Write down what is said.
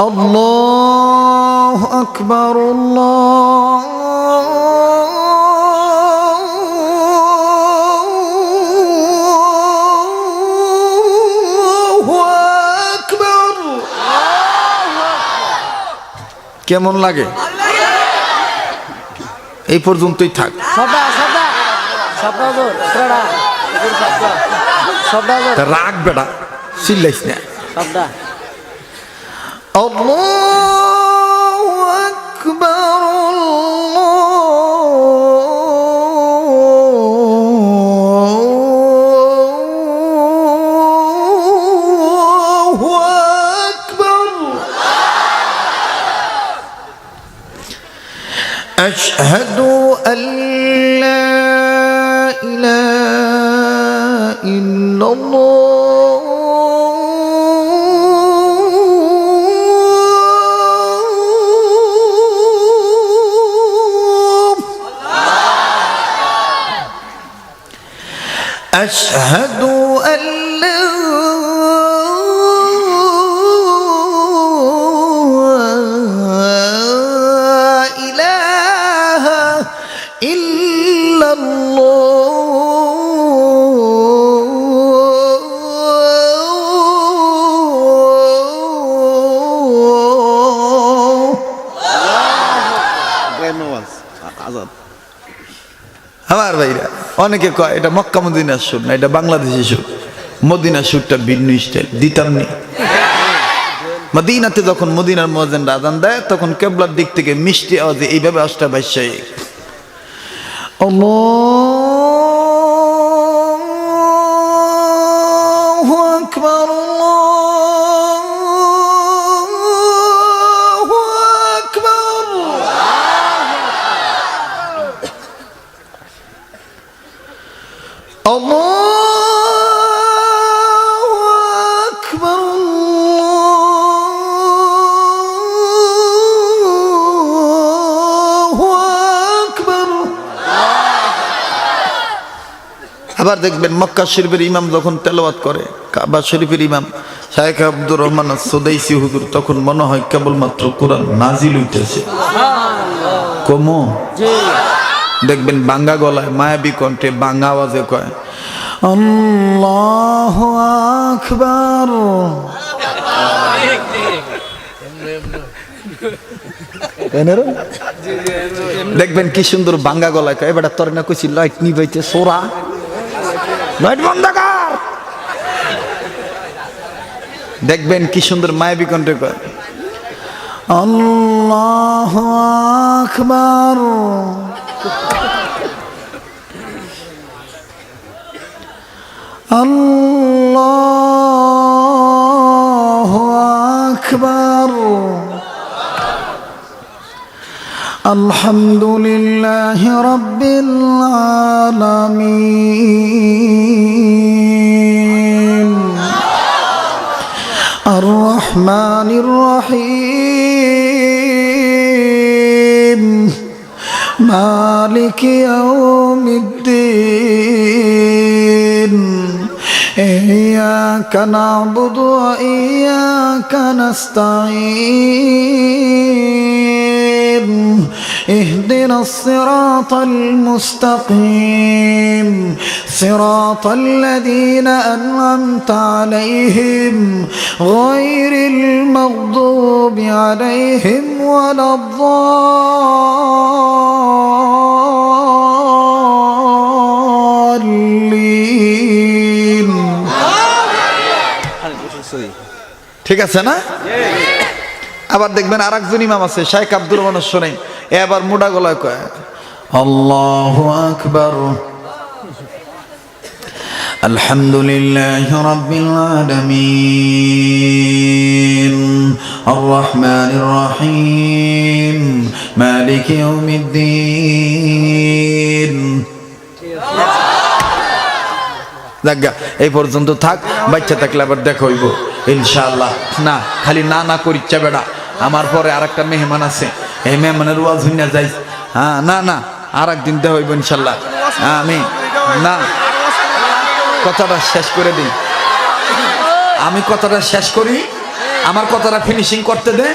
আল্লাহু আকবার, আল্লাহু আকবার। কেমন লাগে? এই পর্যন্তই থাক। রাগ বেটা, চিল্লাইস না। আল্লাহু আকবার, আল্লাহু আকবার। আশহাদু আল্লা ইলাহা ইল্লাল্লাহ أشهد أن لا إله إلا الله। আমার ভাইরা অনেকে কয় এটা মক্কা মদিনার সুর না, এটা বাংলাদেশি সুর। মদিনার সুরটা ভিন্ন স্টাইল, দিতাম নি। মদিনাতে যখন মদিনার মুয়াজ্জিন আযান দেয় তখন কিবলার দিক থেকে মিষ্টি আওয়াজে এইভাবে আওয়াজটা ভাসছে, আল্লাহু আকবার, আল্লাহু আকবার। আল্লাহু আকবার, আল্লাহু আকবার। আবার দেখবেন মক্কা শরীফের ইমাম যখন তেলাওয়াত করে, কাবা শরীফের ইমাম শাইখ আব্দুর রহমান সুদাইসি হুজুর, তখন মনে হয় কেবলমাত্র কোরআন নাজিল হইতেছে। কমো দেখবেন বাঙ্গা গলায় মায়াবী কণ্ঠে বাঙ্গা আওয়াজে কয় আল্লাহু আকবার। দেখবেন কি সুন্দর বাঙ্গা গলায় কয়, এবার তোর না কইছি লাইট নিবাইতে সোরা, লাইট বন্ধ কর। দেখবেন কি সুন্দর মায়াবী কণ্ঠে কয় আল্লাহু আকবার। আল্লাহু আকবার। আলহামদুলিল্লাহি রাব্বিল আলামিন আর রহমানির রহিম মালিকি ইয়াউমিদ্দিন ইয়্যাকা না'বুদু ওয়া ইয়্যাকা নাস্তাঈন ইহদিনাস সিরাতাল মুস্তাকিম সিরাতাল লাযীনা আন'আমতা আলাইহিম গায়রিল মাগদুবি আলাইহিম ওয়ালাদ-দাল্লিন। ঠিক আছে না? আবার দেখবেন আরেকজন ইমাম আছে শাইখ আব্দুর রহমান শোনেন, এবার মোটা গলায় কয় আল্লাহু আকবার। আলহামদুলিল্লাহি রাব্বিল আলামিন আর রহমানির রহিম মালিকি ইয়াউমিদ্দিন। দেখা এই পর্যন্ত থাক, বাচ্চা থাকলে আবার দেখা হইব ইনশাআল্লাহ। না খালি না না করিচ্ছা বেড়া, আমার পরে আরেকটা মেহমান আছে, এই মেহমানের ওয়াজ হইনা যাই। হ্যাঁ না না আর একদিন দেখা হইব ইনশাআল্লাহ। আমি না কথাটা শেষ করে দিই, আমি কথাটা শেষ করি আমার কথাটা ফিনিশিং করতে দে।